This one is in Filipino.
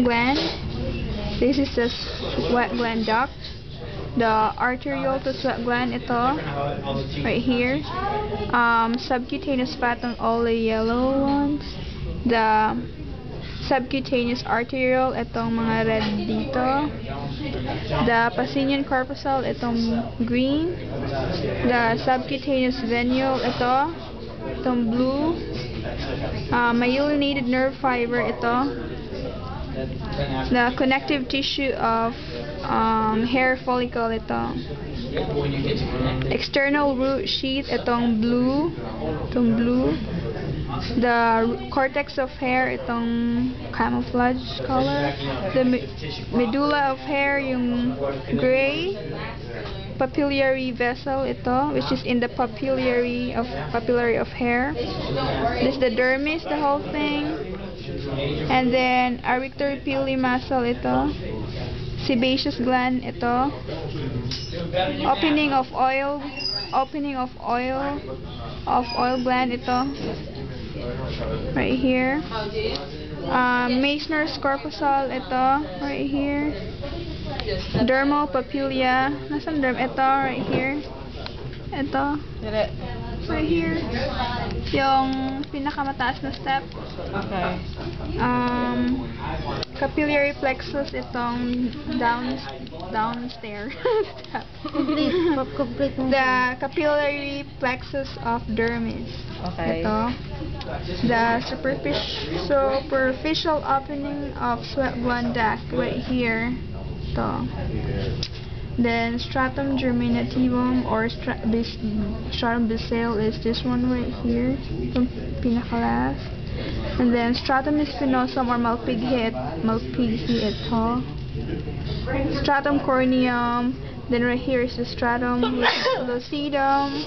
gland. This is the sweat gland duct. The arteriole to sweat gland, ito, right here. Subcutaneous fat on all the yellow ones. The subcutaneous arteriole, itong mga red dito. The Pacinian corpuscle, itong green. The subcutaneous venule, itong blue. Myelinated nerve fiber, ito. The connective tissue of hair follicle, ito. External root sheath, itong blue. The cortex of hair, itong camouflage color. The medulla of hair, yung gray. Papillary vessel, ito, which is in the papillary of hair. This is the dermis, the whole thing. And then auricularis muscle, ito. Sebaceous gland, ito. Opening of oil gland, ito. Right here. Meissner's corpuscle, ito. Right here. Dermal papilla. Nasaan derm? Ito, right here. Ito. Right here. Yung pinakamataas na step. Okay. Capillary plexus, itong downstairs step. Complete. The capillary plexus of dermis. Okay. Ito. The superficial opening of sweat gland duct, right here. Ito. Then stratum germinativum or stratum basale is this one right here. Itong pinakalas. And then stratum spinosum or malpighi, ito. Stratum corneum. Then right here is the stratum lucidum.